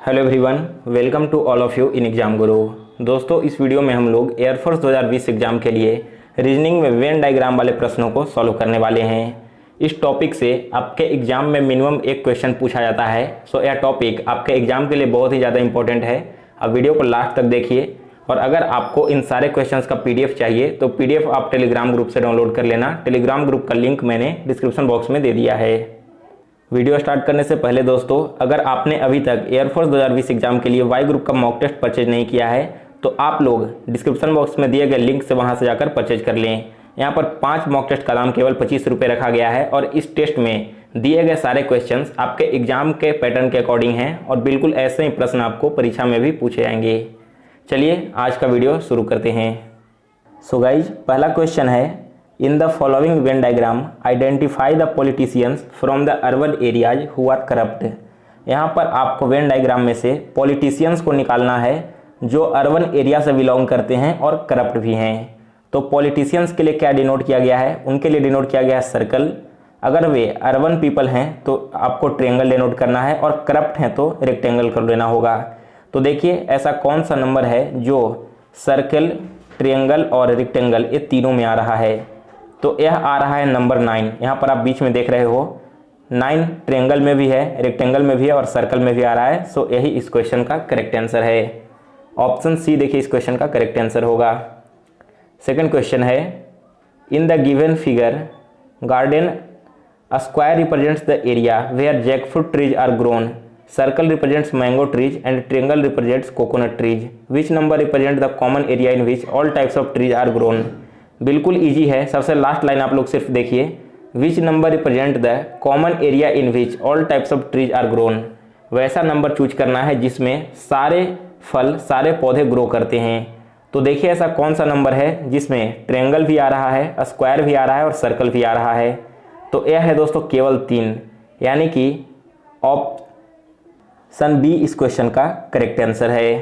Hello everyone, welcome to all of you in exam Guru. दोस्तों, इस video में हम लोग एयरफोर्स 2020 एग्जाम के लिए रीजनिंग में वेन डायग्राम वाले प्रश्नों को सॉल्व करने वाले हैं। इस टॉपिक से आपके एग्जाम में मिनिमम एक क्वेश्चन पूछा जाता है। सो यह टॉपिक आपके एग्जाम के लिए बहुत ही ज़्यादा इंपॉर्टेंट है। अब वीडियो को लास्ट तक देखिए और अगर आपको इन सारे क्वेश्चंस का पीडीएफ चाहिए तो पीडीएफ आप टेलीग्राम ग्रुप से डाउनलोड कर लेना। टेलीग्राम ग्रुप का लिंक मैंने डिस्क्रिप्शन बॉक्स में दे दिया है। वीडियो स्टार्ट करने से पहले दोस्तों, अगर आपने अभी तक एयरफोर्स 2020 एग्जाम के लिए वाई ग्रुप का मॉक टेस्ट परचेज नहीं किया है तो आप लोग डिस्क्रिप्शन बॉक्स में दिए गए लिंक से वहां से जाकर परचेज कर लें। यहाँ पर 5 मॉक टेस्ट का दाम केवल 25 रुपये रखा गया है और इस टेस्ट में दिए गए सारे क्वेश्चंस आपके एग्जाम के पैटर्न के अकॉर्डिंग हैं और बिल्कुल ऐसे ही प्रश्न आपको परीक्षा में भी पूछे जाएंगे। चलिए आज का वीडियो शुरू करते हैं। सो गाइज, पहला क्वेश्चन है, In the following Venn diagram, identify the politicians from the urban areas who are corrupt। यहाँ पर आपको वेन डायग्राम में से पॉलिटिशियंस को निकालना है जो अर्बन एरिया से बिलोंग करते हैं और करप्ट भी हैं। तो पॉलिटिशियंस के लिए क्या डिनोट किया गया है? उनके लिए डिनोट किया गया है सर्कल। अगर वे अर्बन पीपल हैं तो आपको ट्रायंगल डिनोट करना है और करप्ट हैं तो रेक्टेंगल कर लेना होगा। तो देखिए ऐसा कौन सा नंबर है जो सर्कल, ट्रायंगल और रेक्टेंगल ये तीनों में आ रहा है? तो यह आ रहा है नंबर 9। यहाँ पर आप बीच में देख रहे हो 9 ट्रायंगल में भी है, रेक्टेंगल में भी है और सर्कल में भी आ रहा है। सो यही इस क्वेश्चन का करेक्ट आंसर है। ऑप्शन सी देखिए इस क्वेश्चन का करेक्ट आंसर होगा। सेकंड क्वेश्चन है, in the given figure garden a square represents the area where jackfruit trees are grown, circle represents mango trees and triangle represents coconut trees. Which number represent the common area in which all types of trees are grown? बिल्कुल easy है। सबसे last line आप लोग सिर्फ देखिए, which number represent the common area in which all types of trees are grown. वैसा number choose करना है जिसमें सारे फल, सारे पौधे ग्रो करते हैं। तो देखिए ऐसा कौन सा नंबर है जिसमें ट्रायंगल भी आ रहा है, स्क्वायर भी आ रहा है और सर्कल भी आ रहा है? तो यह है दोस्तों केवल 3, यानी कि ऑप्शन बी इस क्वेश्चन का करेक्ट आंसर है।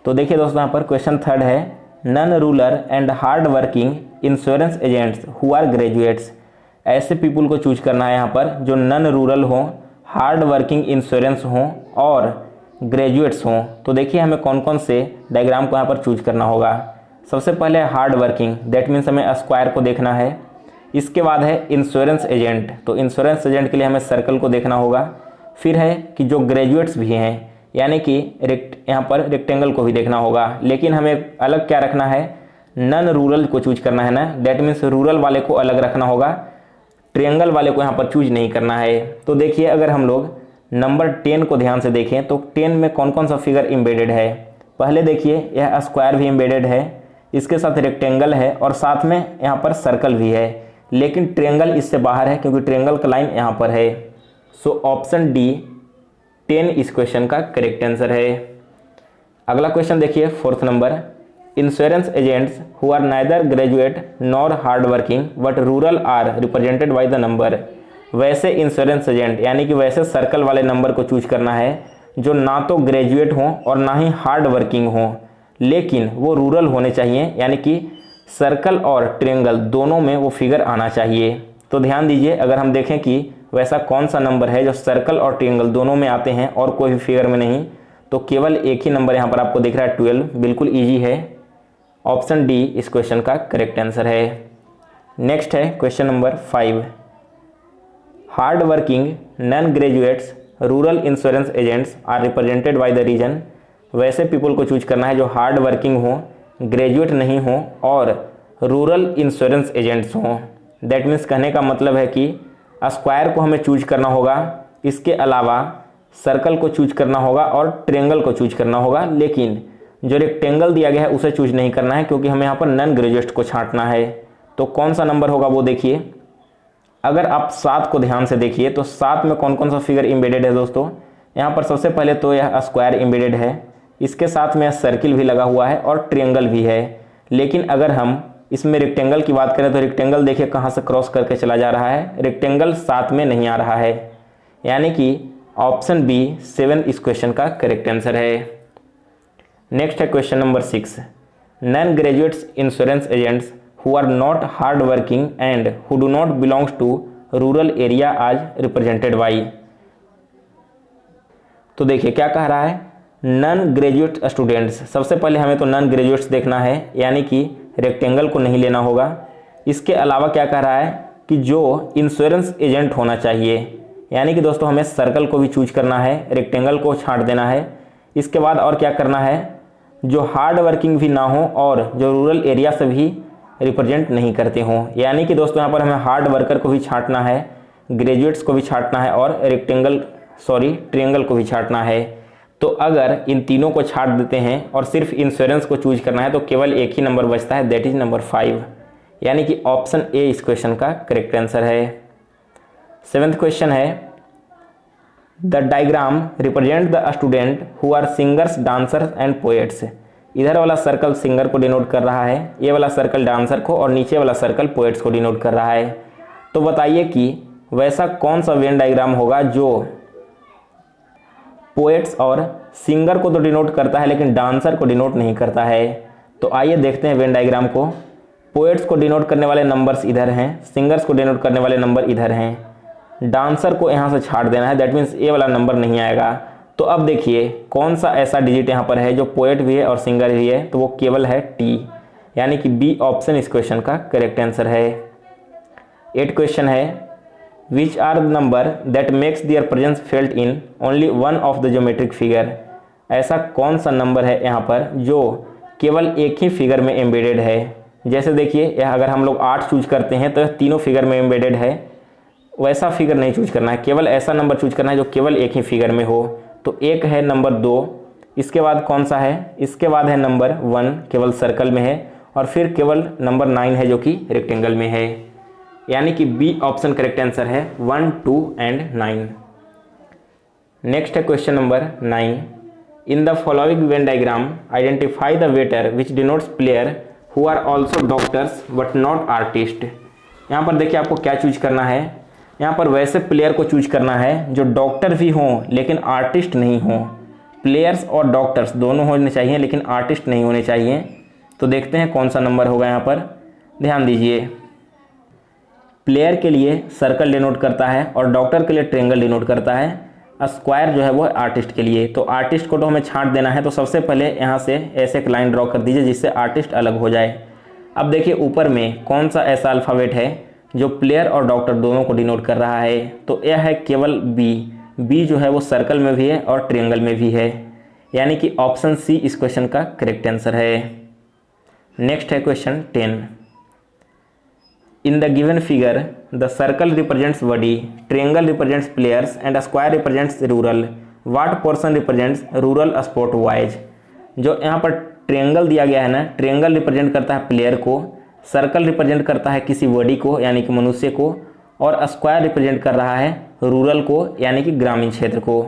तो देखिए दोस्तों यहाँ पर क्वेश्चन थर्ड है, non rural and hard working insurance agents who are graduates. ऐसे पीपल को चूज करना है यहाँ पर जो नन रूरल हों, हार्ड वर्किंग इंश्योरेंस हों और ग्रेजुएट्स हों। तो देखिए हमें कौन कौन से डायग्राम को यहाँ पर चूज करना होगा। सबसे पहले हार्ड वर्किंग, दैट मीन्स हमें स्क्वायर को देखना है। इसके बाद है इंश्योरेंस एजेंट, तो इंश्योरेंस एजेंट के लिए हमें सर्कल को देखना होगा। फिर है कि जो ग्रेजुएट्स भी हैं यानी कि यहाँ पर रेक्टेंगल को भी देखना होगा। लेकिन हमें अलग क्या रखना है, नन रूरल को चूज करना है ना, दैट मीन्स रूरल वाले को अलग रखना होगा, ट्रायंगल वाले को यहाँ पर चूज नहीं करना है। तो देखिए अगर हम लोग नंबर 10 को ध्यान से देखें तो 10 में कौन कौन सा फिगर एम्बेडेड है? पहले देखिए यह स्क्वायर भी एम्बेडेड है, इसके साथ रेक्टेंगल है और साथ में यहाँ पर सर्कल भी है। लेकिन ट्रायंगल इससे बाहर है क्योंकि ट्रायंगल का लाइन यहाँ पर है। सो ऑप्शन डी 10 इस क्वेश्चन का करेक्ट आंसर है। अगला क्वेश्चन देखिए fourth number, insurance agents who are neither graduate nor hard working but rural are represented by the number. वैसे इंश्योरेंस एजेंट यानी कि वैसे सर्कल वाले नंबर को चूज करना है जो ना तो ग्रेजुएट हों और ना ही हार्ड वर्किंग हों, लेकिन वो रूरल होने चाहिए, यानी कि सर्कल और ट्रायंगल दोनों में वो फिगर आना चाहिए। तो ध्यान दीजिए अगर हम देखें कि वैसा कौन सा नंबर है जो सर्कल और ट्रायंगल दोनों में आते हैं और कोई भी फिगर में नहीं, तो केवल एक ही नंबर यहाँ पर आपको दिख रहा है 12। बिल्कुल इजी है। ऑप्शन डी इस क्वेश्चन का करेक्ट आंसर है। नेक्स्ट है question number 5, hard working non graduates rural insurance agents are represented by the region. वैसे पीपल को चूज करना है जो हार्ड वर्किंग हो, ग्रेजुएट नहीं हो और रूरल इंश्योरेंस एजेंट्स हों। दैट मीन्स कहने का मतलब है कि स्क्वायर को हमें चूज करना होगा, इसके अलावा सर्कल को चूज करना होगा और ट्रायंगल को चूज करना होगा, लेकिन जो रेक्टेंगल दिया गया है उसे चूज नहीं करना है क्योंकि हमें यहाँ पर नॉन ग्रेजुएट को छांटना है। तो कौन सा नंबर होगा वो देखिए। अगर आप 7 को ध्यान से देखिए तो 7 में कौन कौन सा फिगर एम्बेडेड है दोस्तों? यहाँ पर सबसे पहले तो यह स्क्वायर एम्बेडेड है, इसके साथ में सर्किल भी लगा हुआ है और ट्रायंगल भी है। लेकिन अगर हम इसमें रेक्टेंगल की बात करें तो रेक्टेंगल देखिए कहाँ से क्रॉस करके चला जा रहा है, रेक्टेंगल साथ में नहीं आ रहा है, यानी कि ऑप्शन बी 7 इस क्वेश्चन का करेक्ट आंसर है। नेक्स्ट है question number 6, non graduates insurance agents who are not hard working and who do not belongs to rural area are represented by. तो देखिए क्या कह रहा है, नॉन ग्रेजुएट स्टूडेंट्स। सबसे पहले हमें तो नॉन ग्रेजुएट्स देखना है, यानी कि रेक्टेंगल को नहीं लेना होगा। इसके अलावा क्या कह रहा है कि जो इंश्योरेंस एजेंट होना चाहिए, यानी कि दोस्तों हमें सर्कल को भी चूज करना है, रेक्टेंगल को छांट देना है। इसके बाद और क्या करना है, जो हार्ड वर्किंग भी ना हो और जो रूरल एरिया से भी रिप्रेजेंट नहीं करते हों। यानी कि दोस्तों यहाँ पर हमें हार्ड वर्कर को भी छांटना है, ग्रेजुएट्स को भी छांटना है और ट्रायंगल को भी छांटना है। तो अगर इन तीनों को छांट देते हैं और सिर्फ इंश्योरेंस को चूज करना है तो केवल एक ही नंबर बचता है, दैट इज नंबर 5, यानी कि ऑप्शन ए इस क्वेश्चन का करेक्ट आंसर है। 7th क्वेश्चन है, the diagram represent the student who are singers, dancers and poets. इधर वाला सर्कल सिंगर को डिनोट कर रहा है, ये वाला सर्कल डांसर को और नीचे वाला सर्कल पोएट्स को डिनोट कर रहा है। तो बताइए कि वैसा कौन सा वेन डायग्राम होगा जो पोएट्स और सिंगर को तो डिनोट करता है लेकिन डांसर को डिनोट नहीं करता है। तो आइए देखते हैं वेन डायग्राम को। पोएट्स को डिनोट करने वाले नंबर्स इधर हैं, सिंगर्स को डिनोट करने वाले नंबर इधर हैं, डांसर को यहाँ से छाट देना है, दैट मीन्स ए वाला नंबर नहीं आएगा। तो अब देखिए कौन सा ऐसा डिजिट यहाँ पर है जो पोएट भी है और सिंगर भी है, तो वो केवल है टी, यानी कि बी ऑप्शन इस क्वेश्चन का करेक्ट आंसर है। 8 क्वेश्चन है, which are the number that makes their presence felt in only one of the geometric figure. ऐसा कौन सा नंबर है यहाँ पर जो केवल एक ही फिगर में एम्बेडेड है। जैसे देखिए अगर हम लोग 8 चूज करते हैं तो तीनों फिगर में एम्बेडेड है, वैसा फिगर नहीं चूज करना है, केवल ऐसा नंबर चूज करना है जो केवल एक ही फिगर में हो। तो एक है नंबर 2, इसके बाद कौन सा है, इसके बाद है नंबर 1 केवल सर्कल में है, और फिर केवल नंबर 9 है जो कि रेक्टेंगल में है, यानी कि बी ऑप्शन करेक्ट आंसर है 1, 2 एंड 9। नेक्स्ट है question number 9, in the following Venn diagram identify the letter which denotes player who are also doctors but not artist. यहाँ पर देखिए आपको क्या चूज करना है, यहाँ पर वैसे प्लेयर को चूज करना है जो डॉक्टर भी हों लेकिन आर्टिस्ट नहीं हों। प्लेयर्स और डॉक्टर्स दोनों होने चाहिए लेकिन आर्टिस्ट नहीं होने चाहिए। तो देखते हैं कौन सा नंबर होगा यहाँ पर, ध्यान दीजिए। प्लेयर के लिए सर्कल डिनोट करता है और डॉक्टर के लिए ट्रायंगल डिनोट करता है, स्क्वायर जो है वो आर्टिस्ट के लिए। तो आर्टिस्ट को तो हमें छांट देना है, तो सबसे पहले यहाँ से ऐसे एक लाइन ड्रॉ कर दीजिए जिससे आर्टिस्ट अलग हो जाए। अब देखिए ऊपर में कौन सा ऐसा अल्फ़ाबेट है जो प्लेयर और डॉक्टर दोनों को डिनोट कर रहा है, तो यह है केवल बी। बी जो है वो सर्कल में भी है और ट्रायंगल में भी है, यानी कि ऑप्शन सी इस क्वेश्चन का करेक्ट आंसर है। नेक्स्ट है question 10, in the given figure the circle represents body, triangle represents players and square represents rural, what portion represents rural sport wise. जो यहाँ पर ट्रायंगल दिया गया है ना, ट्रायंगल रिप्रेजेंट करता है प्लेयर को, सर्कल रिप्रेजेंट करता है किसी बॉडी को यानी कि मनुष्य को, और स्क्वायर रिप्रेजेंट कर रहा है रूरल को यानी कि ग्रामीण क्षेत्र को।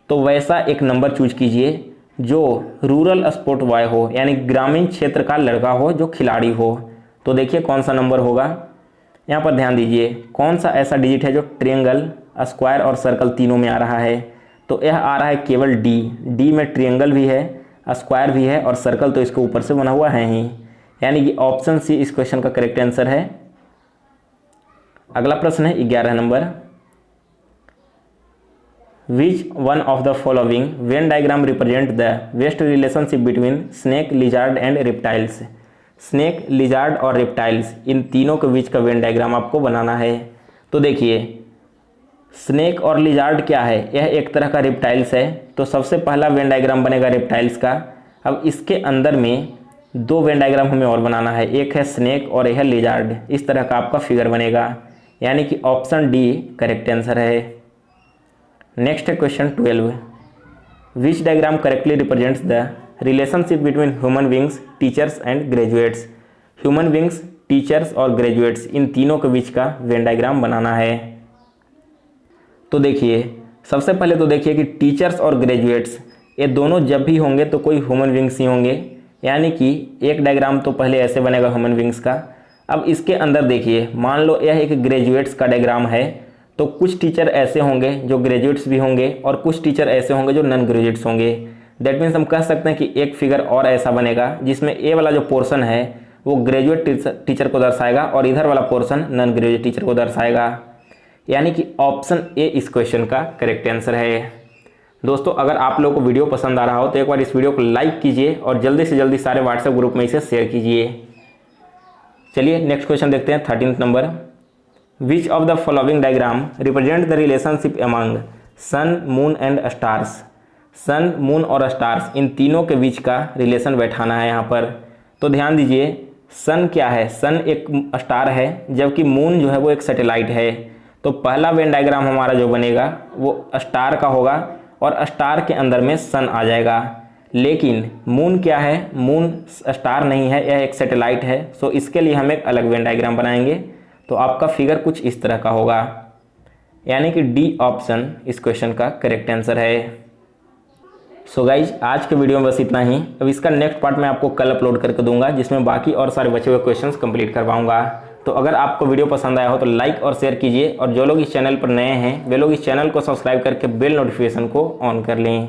तो वैसा एक नंबर चूज कीजिए जो रूरल स्पोर्ट बॉय हो, यानी ग्रामीण क्षेत्र का लड़का हो जो खिलाड़ी हो। तो देखिए कौन सा नंबर होगा, यहाँ पर ध्यान दीजिए कौन सा ऐसा डिजिट है जो ट्रायंगल, स्क्वायर और सर्कल तीनों में आ रहा है। तो यह आ रहा है केवल डी। डी में ट्रायंगल भी है, स्क्वायर भी है और सर्कल तो इसके ऊपर से बना हुआ है ही, यानी कि ऑप्शन सी इस क्वेश्चन का करेक्ट आंसर है। अगला प्रश्न है 11 number, which one of the following Venn diagram represent the best relationship between snake, lizard and reptiles. Snake, lizard और रेप्टाइल्स, इन तीनों के बीच का वेन डायग्राम आपको बनाना है। तो देखिए स्नेक और लिजार्ड क्या है, यह एक तरह का रेप्टाइल्स है, तो सबसे पहला वेन डायग्राम बनेगा रेप्टाइल्स का। अब इसके अंदर में 2 वेन डायग्राम हमें और बनाना है, एक है स्नेक और एक है लिजार्ड। इस तरह का आपका फिगर बनेगा, यानी कि ऑप्शन डी करेक्ट आंसर है। नेक्स्ट है question 12, which diagram correctly represents the relationship between human beings, teachers and graduates. Human beings, teachers और ग्रेजुएट्स, इन तीनों के बीच का वेन डायग्राम बनाना है। तो देखिए सबसे पहले तो देखिए कि टीचर्स और ग्रेजुएट्स ये दोनों जब भी होंगे तो कोई ह्यूमन बींग्स ही होंगे, यानी कि एक डायग्राम तो पहले ऐसे बनेगा ह्यूमन बींग्स का। अब इसके अंदर देखिए मान लो यह एक ग्रेजुएट्स का डायग्राम है, तो कुछ टीचर ऐसे होंगे जो ग्रेजुएट्स भी होंगे और कुछ टीचर ऐसे होंगे जो नॉन ग्रेजुएट्स होंगे। दैट मीन्स हम कह सकते हैं कि एक फिगर और ऐसा बनेगा जिसमें ए वाला जो पोर्शन है वो ग्रेजुएट टीचर को दर्शाएगा और इधर वाला पोर्शन नॉन ग्रेजुएट टीचर को दर्शाएगा, यानी कि ऑप्शन ए इस क्वेश्चन का करेक्ट आंसर है। दोस्तों अगर आप लोगों को वीडियो पसंद आ रहा हो तो एक बार इस वीडियो को लाइक कीजिए और जल्दी से जल्दी सारे व्हाट्सएप ग्रुप में इसे शेयर कीजिए। चलिए नेक्स्ट क्वेश्चन देखते हैं 13th number. Which of the following diagram represent the relationship among sun moon and stars. Sun moon और स्टार्स इन तीनों के बीच का रिलेशन बैठाना है यहाँ पर। तो ध्यान दीजिए, सन क्या है, सन एक स्टार है जबकि मून जो है वो एक सैटेलाइट है। तो पहला वेन डायग्राम हमारा जो बनेगा वो स्टार का होगा और स्टार के अंदर में सन आ जाएगा। लेकिन मून क्या है, मून स्टार नहीं है, यह एक सैटेलाइट है। सो इसके लिए हम एक अलग वेन डायग्राम बनाएंगे। तो आपका फिगर कुछ इस तरह का होगा, यानी कि डी ऑप्शन इस क्वेश्चन का करेक्ट आंसर है। सो गाइज आज के वीडियो में बस इतना ही। अब इसका नेक्स्ट पार्ट मैं आपको कल अपलोड करके दूंगा जिसमें बाकी और सारे बचे हुए क्वेश्चंस कंप्लीट करवाऊंगा। तो अगर आपको वीडियो पसंद आया हो तो लाइक और शेयर कीजिए और जो लोग इस चैनल पर नए हैं वे लोग इस चैनल को सब्सक्राइब करके बेल नोटिफिकेशन को ऑन कर लें।